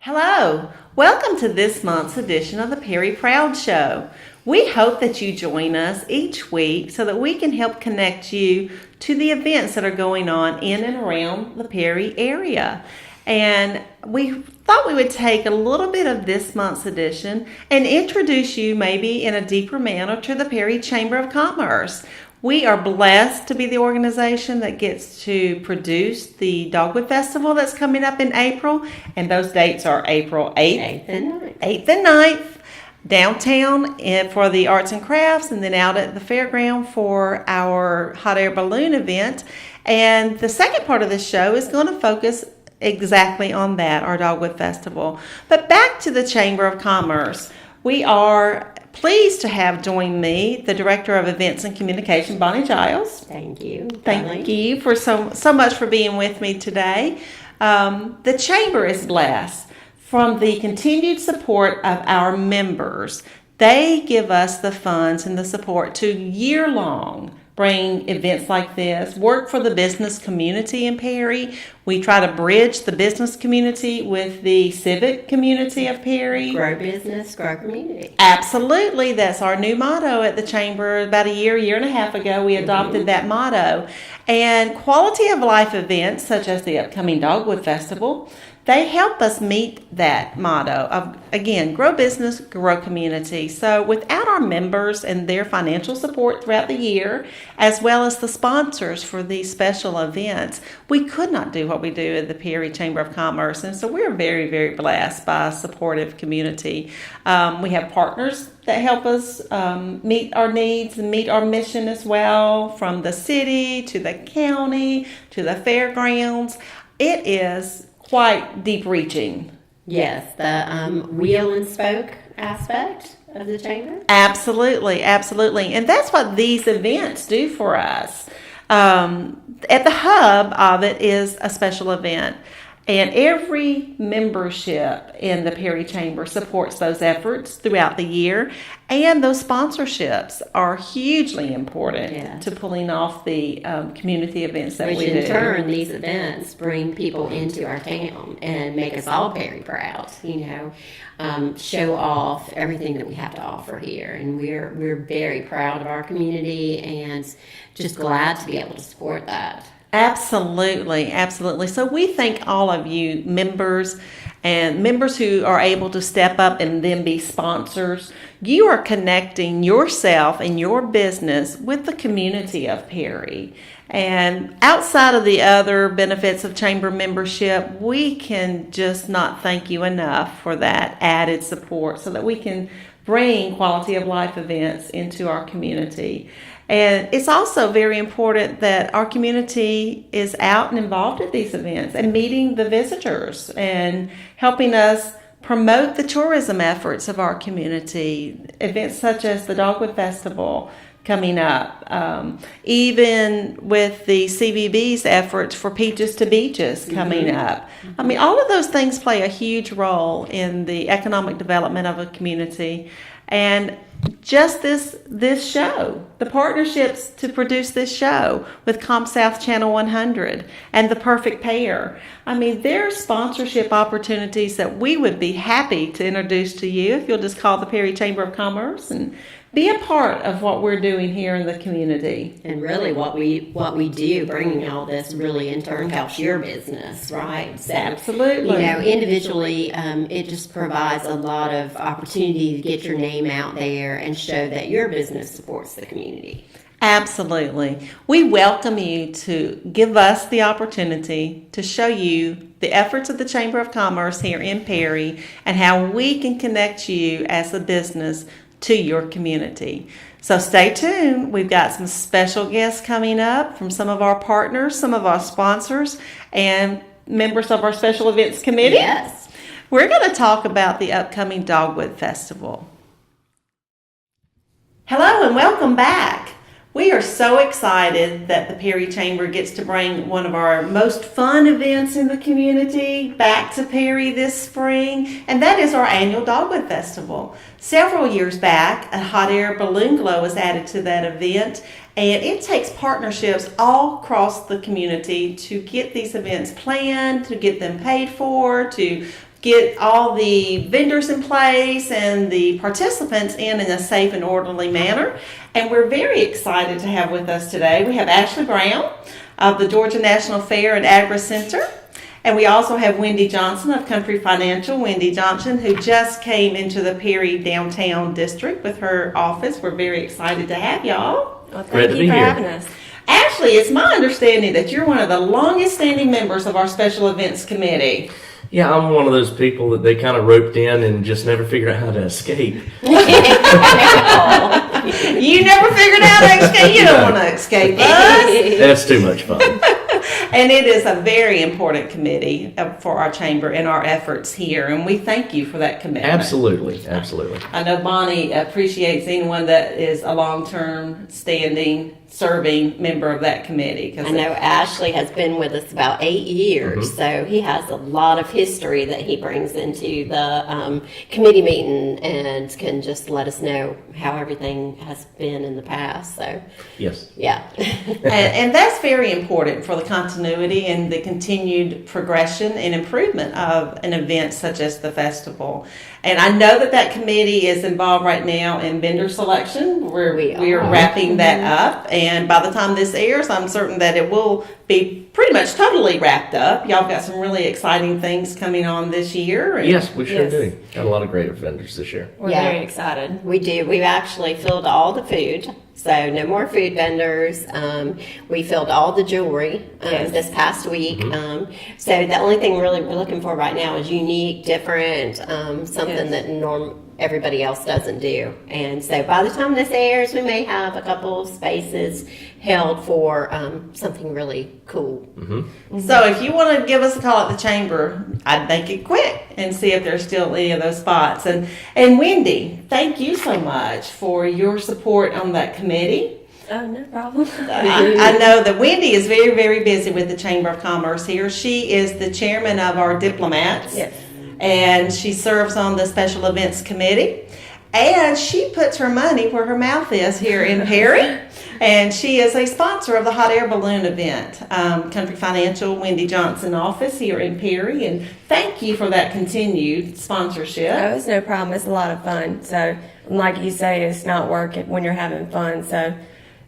Hello, welcome to this month's edition of the Perry Proud Show. We hope that you join us each week so that we can help connect you to the events that are going on in and around the Perry area. And we thought we would take a little bit of this month's edition and introduce you maybe in a deeper manner to the Perry Chamber of Commerce. We are blessed to be the organization that gets to produce the Dogwood Festival that's coming up in April, and those dates are April 8th and 9th, downtown for the arts and crafts, and then out at the fairground for our hot air balloon event. And the second part of this show is going to focus exactly on that, our Dogwood Festival. But back to the Chamber of Commerce. We are pleased to have joined me the Director of Events and Communication, Bonnie Giles. Thank you. Thank you for so much for being with me today. The Chamber is blessed from the continued support of our members. They give us the funds and the support to year-long bring events like this, work for the business community in Perry. We try to bridge the business community with the civic community of Perry. Grow business, grow community. Absolutely. That's our new motto at the Chamber. About a year and a half ago, we adopted that motto. And quality of life events, such as the upcoming Dogwood Festival, they help us meet that motto of, again, grow business, grow community. So without our members and their financial support throughout the year, as well as the sponsors for these special events, we could not do what we do at the Perry Chamber of Commerce. And so we're very, very blessed by a supportive community. We have partners that help us meet our needs and meet our mission as well, from the city to the county to the fairgrounds. It is quite deep-reaching. Yes, the wheel and spoke aspect of the chamber. Absolutely. And that's what these events do for us. At the hub of it is a special event. And every membership in the Perry Chamber supports those efforts throughout the year. And those sponsorships are hugely important to pulling off the community events that we do. Which in turn, these events bring people into our town and make us all very proud, show off everything that we have to offer here. And we're very proud of our community and just glad to be able to support that. Absolutely. So we thank all of you members and members who are able to step up and then be sponsors. You are connecting yourself and your business with the community of Perry. And outside of the other benefits of chamber membership, we can just not thank you enough for that added support so that we can bring quality of life events into our community. And it's also very important that our community is out and involved at these events and meeting the visitors and helping us promote the tourism efforts of our community. Events such as the Dogwood Festival coming up, even with the CVB's efforts for Peaches to Beaches coming up. I mean, all of those things play a huge role in the economic development of a community. And just this show, the partnerships to produce this show with ComSouth Channel 100 and The Perfect Pair. I mean, there are sponsorship opportunities that we would be happy to introduce to you if you'll just call the Perry Chamber of Commerce and be a part of what we're doing here in the community. And really what we do, bringing all this really in turn helps your business, right? So, absolutely. Individually, it just provides a lot of opportunity to get your name out there and show that your business supports the community. Absolutely. We welcome you to give us the opportunity to show you the efforts of the Chamber of Commerce here in Perry and how we can connect you as a business to your community. So stay tuned. We've got some special guests coming up from some of our partners, some of our sponsors, and members of our special events committee. Yes. We're going to talk about the upcoming Dogwood Festival. Hello and welcome back. We are so excited that the Perry Chamber gets to bring one of our most fun events in the community back to Perry this spring, and that is our annual Dogwood Festival. Several years back, a hot air balloon glow was added to that event, and it takes partnerships all across the community to get these events planned, to get them paid for, to get all the vendors in place and the participants in a safe and orderly manner. And we're very excited to have with us today. We have Ashley Brown of the Georgia National Fair and Agri Center. And we also have Wendy Johnson of Country Financial. Wendy Johnson, who just came into the Perry downtown district with her office. We're very excited to have y'all. Well, thank you for having us. Ashley, it's my understanding that you're one of the longest standing members of our special events committee. Yeah, I'm one of those people that they kind of roped in and just never figured out how to escape. You never figured out how to escape. You don't want to escape us. That's too much fun. And it is a very important committee for our chamber and our efforts here, and we thank you for that commitment. Absolutely, absolutely. I know Bonnie appreciates anyone that is a long-term standing serving member of that committee. I know Ashley has been with us about 8 years, so he has a lot of history that he brings into the committee meeting and can just let us know how everything has been in the past. So Yes. yeah. and that's very important for the continuity and the continued progression and improvement of an event such as the festival. And I know that committee is involved right now in vendor selection. We are wrapping that up, and by the time this airs, I'm certain that it will be pretty much totally wrapped up. Y'all got some really exciting things coming on this year. Yes, we sure Yes. do. Got a lot of great vendors this year. We're Yeah. very excited. We do. We've actually filled all the food, so no more food vendors. We filled all the jewelry Yes. this past week. So the only thing really we're looking for right now is unique, different, something Yes. that everybody else doesn't do. And so by the time this airs, we may have a couple spaces held for something really cool. So if you want to give us a call at the chamber, I'd make it quick and see if there's still any of those spots. And Wendy, thank you so much for your support on that committee. Oh, no problem. I know that Wendy is very, very busy with the Chamber of Commerce here. She is the chairman of our diplomats. Yes. And she serves on the special events committee. And she puts her money where her mouth is here in Perry. And she is a sponsor of the hot air balloon event. Country Financial, Wendy Johnson office here in Perry. And thank you for that continued sponsorship. Oh, it's no problem. It's a lot of fun. So, like you say, it's not work when you're having fun. So,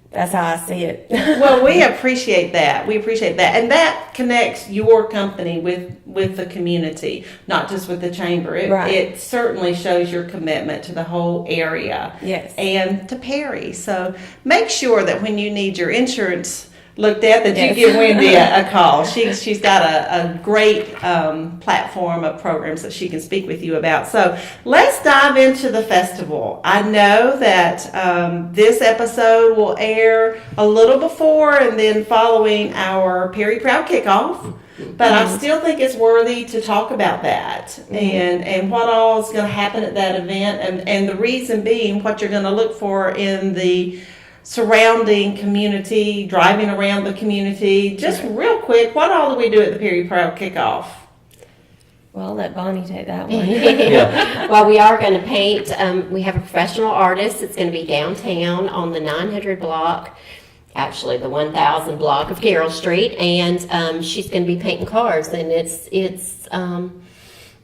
that's how I see it. Well, we appreciate that. We appreciate that. And that connects your company with the community, not just with the chamber. Right. It certainly shows your commitment to the whole area. Yes. And to Perry. So make sure that when you need your insurance looked at, that Yes. you give Wendy a call. She's got a great platform of programs that she can speak with you about. So let's dive into the festival. I know that this episode will air a little before and then following our Perry Proud kickoff. But I still think it's worthy to talk about that and what all is going to happen at that event, and the reason being what you're going to look for in the surrounding community, driving around the community. Just real quick, what all do we do at the Perry Proud kickoff? Well, I'll let Bonnie take that one. Yeah. Well, we are going to paint. We have a professional artist. It's going to be downtown on the 900 block, actually the 1000 block of Carroll Street, and she's going to be painting cars. And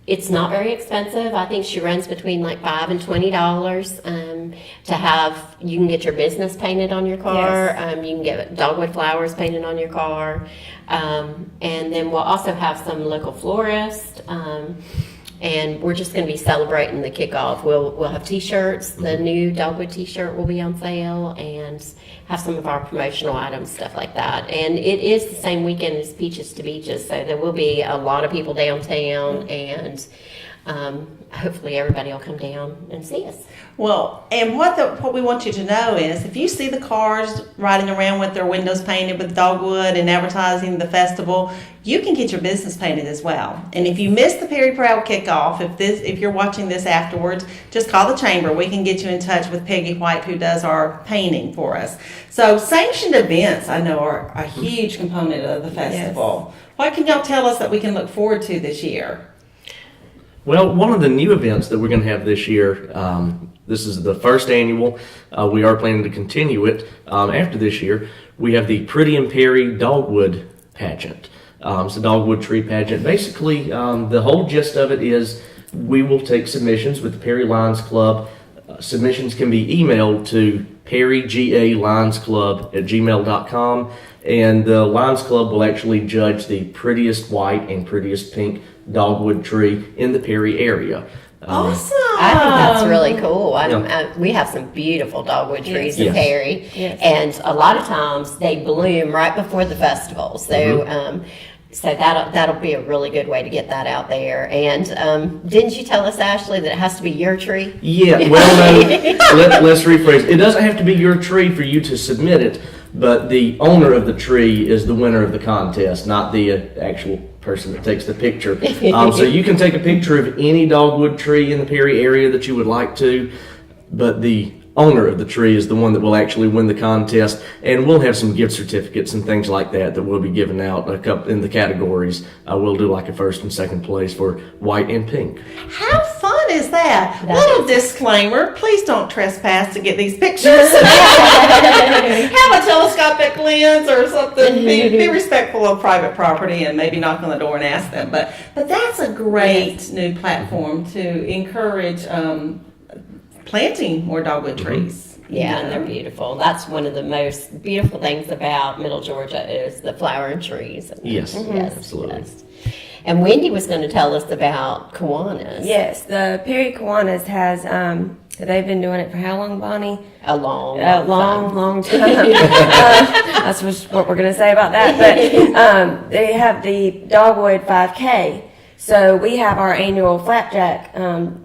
it's not very expensive. I think she runs between like $5 and $20 to have. You can get your business painted on your car. Yes. You can get dogwood flowers painted on your car, and then we'll also have some local florists. And we're just going to be celebrating the kickoff. We'll have T-shirts. The new Dogwood T-shirt will be on sale, and have some of our promotional items, stuff like that. And it is the same weekend as Peaches to Beaches, so there will be a lot of people downtown, and hopefully everybody will come down and see us. Well, and what we want you to know is if you see the cars riding around with their windows painted with dogwood and advertising the festival, you can get your business painted as well. And if you missed the Perry Proud kickoff, if you're watching this afterwards, just call the chamber. We can get you in touch with Peggy White, who does our painting for us. So sanctioned events, I know, are a huge component of the festival. Yes. What can y'all tell us that we can look forward to this year? Well, one of the new events that we're going to have this year, this is the first annual. We are planning to continue it after this year. We have the Pretty and Perry Dogwood Pageant. It's a Dogwood Tree Pageant. Basically, the whole gist of it is we will take submissions with the Perry Lions Club. Submissions can be emailed to perrygalionsclub@gmail.com, and the Lions Club will actually judge the prettiest white and prettiest pink dogwood tree in the Perry area. Awesome. I think that's really cool. Yeah. We have some beautiful dogwood trees in Yes. Perry, Yes. and a lot of times they bloom right before the festival. So, so that'll be a really good way to get that out there. And didn't you tell us, Ashley, that it has to be your tree? Yeah, well, no, let's rephrase. It doesn't have to be your tree for you to submit it, but the owner of the tree is the winner of the contest, not the actual person that takes the picture. So you can take a picture of any dogwood tree in the Perry area that you would like to, but the owner of the tree is the one that will actually win the contest, and we'll have some gift certificates and things like that we'll be giving out in the categories. We'll do like a first and second place for white and pink. How fun is that? That Little is. disclaimer, please don't trespass to get these pictures. Have a telescopic lens or something. Be respectful of private property and maybe knock on the door and ask them. But that's a great new platform to encourage planting more dogwood trees. Yeah, and they're beautiful. That's one of the most beautiful things about Middle Georgia is the flowering trees. Yes, Yes, absolutely. yes. And Wendy was going to tell us about Kiwanis. Yes, the Perry Kiwanis has, they've been doing it for how long, Bonnie? A long, A long long time. That's what we're going to say about that. But they have the Dogwood 5K. So we have our annual flapjack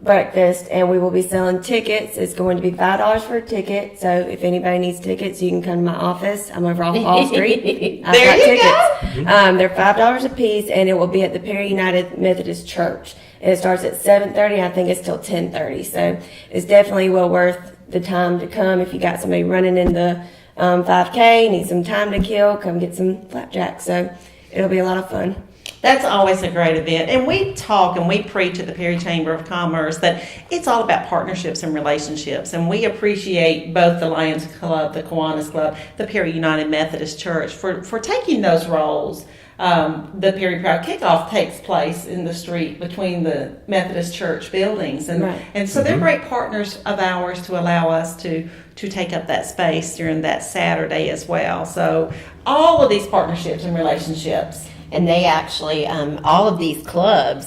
breakfast, and we will be selling tickets. It's going to be $5 for a ticket. So if anybody needs tickets, you can come to my office. I'm over off Wall Street. I've There got you tickets. They're $5 a piece, and it will be at the Perry United Methodist Church. And it starts at 7:30. I think it's till 10:30. So it's definitely well worth the time to come if you got somebody running in the 5K, need some time to kill. Come get some flapjack. So it'll be a lot of fun. That's always a great event. And we talk and we preach at the Perry Chamber of Commerce that it's all about partnerships and relationships. And we appreciate both the Lions Club, the Kiwanis Club, the Perry United Methodist Church for taking those roles. The Perry Proud Kickoff takes place in the street between the Methodist Church buildings. And, Right. and so they're great partners of ours to allow us to take up that space during that Saturday as well. So all of these partnerships and relationships. And they actually, all of these clubs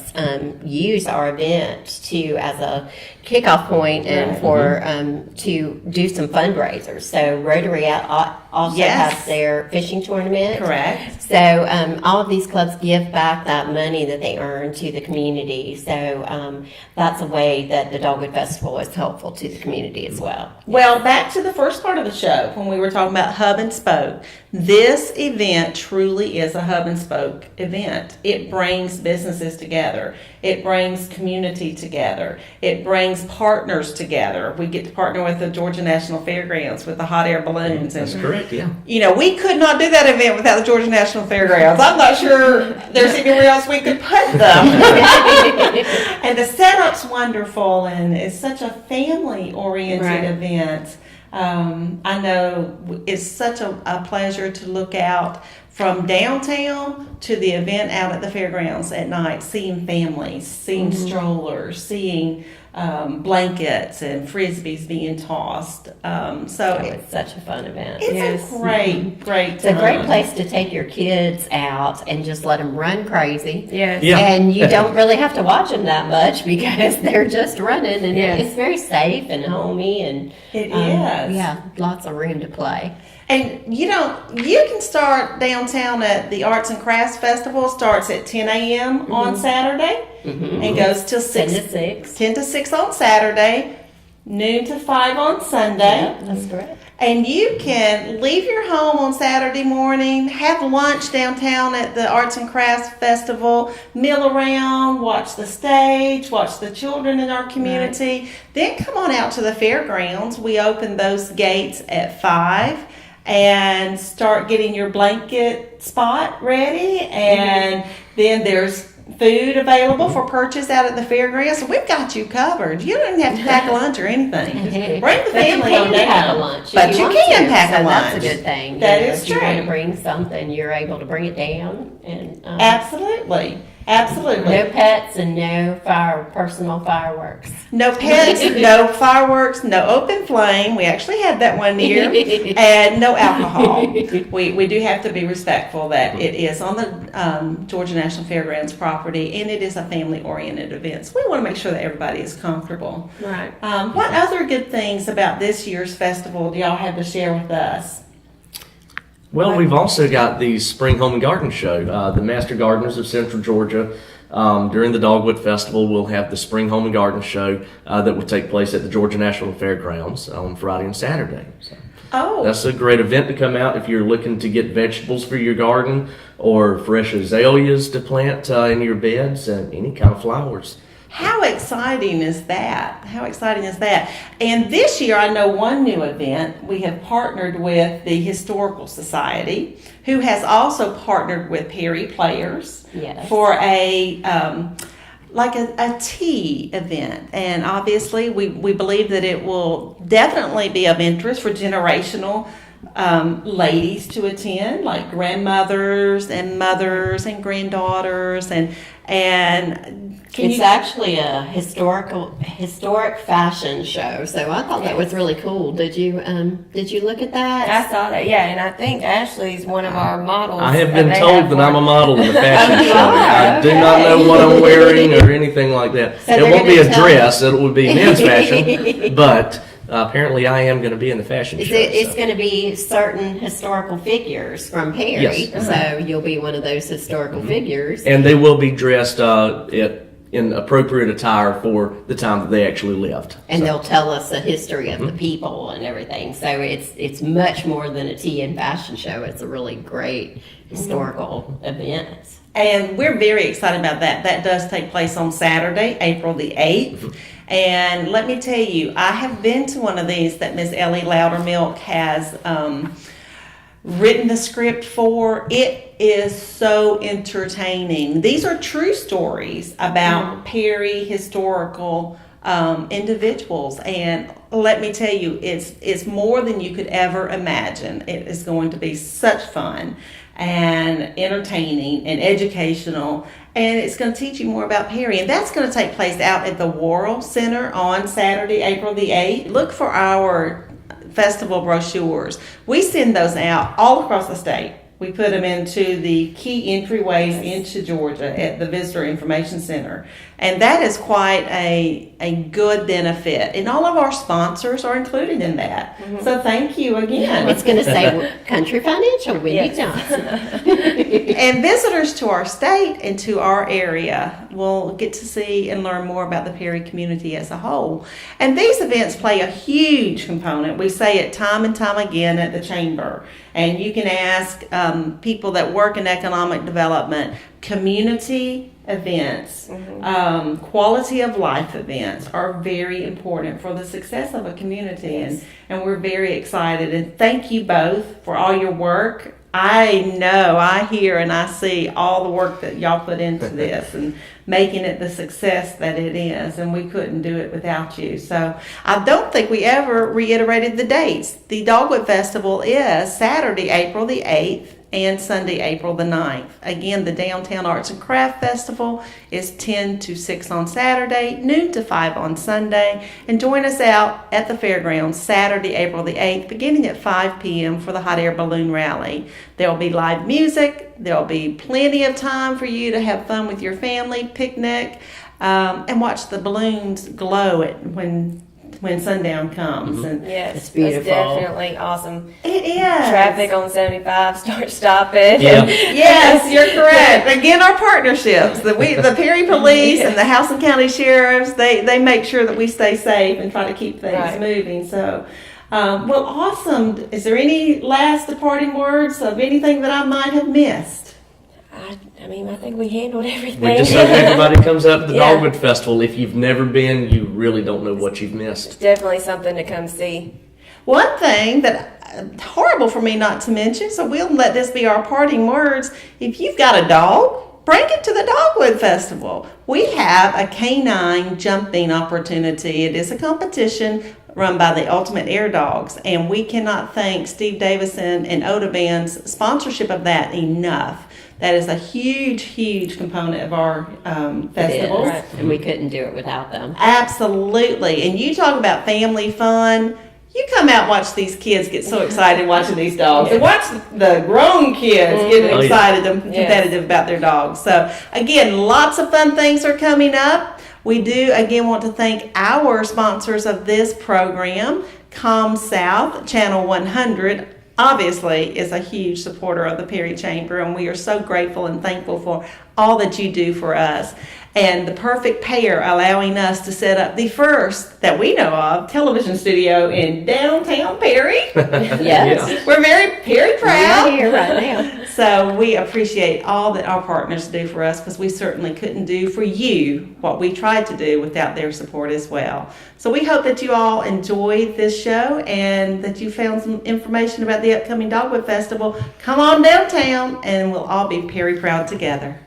use our event as a kickoff point and for to do some fundraisers. So Rotary also Yes. has their fishing tournament. Correct. So all of these clubs give back that money that they earn to the community. So that's a way that the Dogwood Festival is helpful to the community as well. Well, back to the first part of the show when we were talking about hub and spoke. This event truly is a hub and spoke event. It brings businesses together. It brings community together. It brings partners together. We get to partner with the Georgia National Fairgrounds with the hot air balloons. That's And, correct, yeah. you know, we could not do that event without the Georgia National Fairgrounds. I'm not sure there's anywhere else we could put them. And the setup's wonderful, and it's such a family-oriented Right. event. I know it's such a pleasure to look out from downtown to the event out at the fairgrounds at night, seeing families, seeing strollers, seeing blankets and frisbees being tossed. So It's such a fun event. it's Yes. a great It's a great time. place to take your kids out and just let them run crazy. Yes. Yeah. And you don't really have to watch them that much because they're just running, and Yes. it's very safe and homey, and It is. yeah, lots of room to play. And you can start downtown at the Arts and Crafts Festival. Starts at 10 a.m. on Saturday and goes till 6. 10 to 6. 10 to 6 on Saturday, noon to 5 on Sunday. Yeah, that's correct. And you can leave your home on Saturday morning, have lunch downtown at the Arts and Crafts Festival, mill around, watch the stage, watch the children in our community. Then come on out to the fairgrounds. We open those gates at 5 and start getting your blanket spot ready. And then there's food available for purchase out at the fairgrounds. So we've got you covered. You don't even have to pack a lunch or anything. Just bring the family on Have a down. lunch, But if you want can to, pack a so lunch. That's a good thing. That You know, is if you want true. to bring something, you're able to bring it down, and Absolutely. Absolutely. no pets and no personal fireworks. No pets, no fireworks, no open flame. We actually had that one year. And no alcohol. We do have to be respectful that it is on the Georgia National Fairgrounds property, and it is a family-oriented event. So we want to make sure that everybody is comfortable. Right. What other good things about this year's festival do y'all have to share with us? Well, we've also got the Spring Home and Garden Show. The Master Gardeners of Central Georgia, during the Dogwood Festival, will have the Spring Home and Garden Show that will take place at the Georgia National Fairgrounds on Friday and Saturday. So Oh, that's a great event to come out if you're looking to get vegetables for your garden or fresh azaleas to plant in your beds and any kind of flowers. how exciting is that? How exciting is that? And this year, I know one new event. We have partnered with the Historical Society, who has also partnered with Perry Players Yes. for a tea event. And obviously, we believe that it will definitely be of interest for generational ladies to attend, like grandmothers and mothers and granddaughters, and can It's you actually a historic fashion show, so I thought that was really cool. Did you look at that? I saw that, yeah, and I think Ashley's one of our models. I have that been they told have that for- I'm a model in the fashion Oh, you show. I are? do not know what I'm wearing or anything like that. So It they're won't be a gonna tell- dress, it will be men's fashion, but apparently I am going to be in the fashion show. It's so. going to be certain historical figures from Perry, Yes. so you'll be one of those historical figures. And they will be dressed in appropriate attire for the time that they actually lived. And So, they'll tell us the history of the people and everything. So it's much more than a tea and fashion show. It's a really great historical event. And we're very excited about that. That does take place on Saturday, April the 8th. And let me tell you, I have been to one of these that Miss Ellie Loudermilk has written the script for. It is so entertaining. These are true stories about Perry historical individuals, and let me tell you, it's more than you could ever imagine. It is going to be such fun and entertaining and educational, and it's going to teach you more about Perry. And that's going to take place out at the Worrell Center on Saturday, April the 8th. Look for our festival brochures. We send those out all across the state. We put them into the key entryways into Georgia at the Visitor Information Center. And that is quite a good benefit. And all of our sponsors are included in that. So thank you again. It's going to say Country Financial, Wendy Yes. Johnson. And visitors to our state and to our area will get to see and learn more about the Perry community as a whole. And these events play a huge component. We say it time and time again at the Chamber. And you can ask people that work in economic development, community events, quality of life events are very important for the success of a community. And we're very excited. And thank you both for all your work. I know, I hear and I see all the work that y'all put into this and making it the success that it is, and we couldn't do it without you. So I don't think we ever reiterated the dates. The Dogwood Festival is Saturday, April the 8th and Sunday, April the 9th. Again, the Downtown Arts and Craft Festival is 10 to 6 on Saturday, noon to 5 on Sunday. And join us out at the fairgrounds Saturday, April the 8th, beginning at 5 p.m. for the Hot Air Balloon Rally. There will be live music. There will be plenty of time for you to have fun with your family, picnic, and watch the balloons glow when sundown comes. And Yes, It's beautiful. That's definitely awesome. it is. Traffic on 75 starts stopping. Yeah. Yes, you're correct. Again, our partnerships, the Perry Police and the House and County Sheriffs, they make sure that we stay safe and try to keep things Right. moving. So, well, awesome. Is there any last departing words of anything that I might have missed? I mean, I think we handled everything. We just hope everybody comes out to the Yeah. Dogwood Festival. If you've never been, you really don't know what you've missed. Definitely something to come see. One thing that horrible for me not to mention, so we'll let this be our parting words. If you've got a dog bring it to the Dogwood Festival. We have a canine jumping opportunity. It is a competition run by the Ultimate Air Dogs, and we cannot thank Steve Davison and Odaband's sponsorship of that enough. That is a huge, huge component of our festivals. Right. And we couldn't do it without them. Absolutely. And you talk about family fun. You come out and watch these kids get so excited watching these dogs. And watch the grown kids get excited and competitive about their dogs. So, again, lots of fun things are coming up. We do, again, want to thank our sponsors of this program. Com South, Channel 100, obviously is a huge supporter of the Perry Chamber, and we are so grateful and thankful for all that you do for us. And The Perfect Pair, allowing us to set up the first, that we know of, television studio in downtown Perry. Yes. We're very Perry proud. We're here right now. So we appreciate all that our partners do for us, because we certainly couldn't do for you what we tried to do without their support as well. So we hope that you all enjoyed this show and that you found some information about the upcoming Dogwood Festival. Come on downtown and we'll all be Perry proud together.